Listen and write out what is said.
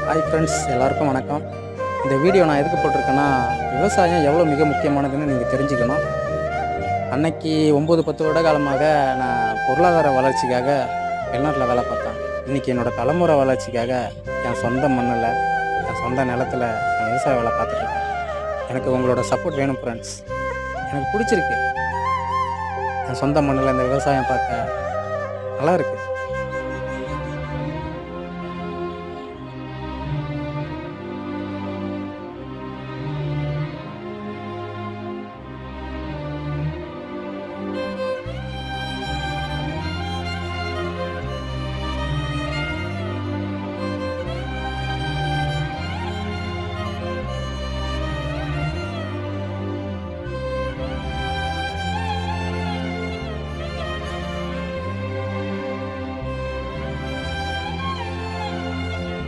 Hi friends, எல்லாருக்கும் வணக்கம். இந்த வீடியோ நான் எதுக்கு போட்டிருக்கேன்னா, விவசாயம் எவ்வளோ மிக முக்கியமானதுன்னு நீங்கள் தெரிஞ்சுக்கணும். அன்னைக்கு 9-10 வருட காலமாக நான் பொருளாதார வளர்ச்சிக்காக வெளிநாட்டில் வேலை பார்த்தேன். இன்றைக்கி என்னோடய தலைமுறை வளர்ச்சிக்காக என் சொந்த மண்ணில், என் சொந்த நிலத்தில் நான் விவசாய வேலை பார்த்துட்ருக்கேன். எனக்கு உங்களோட சப்போர்ட் வேணும் ஃப்ரெண்ட்ஸ். எனக்கு பிடிச்சிருக்கு. என் சொந்த மண்ணில் இந்த விவசாயம் பார்க்க நல்லா இருக்குது.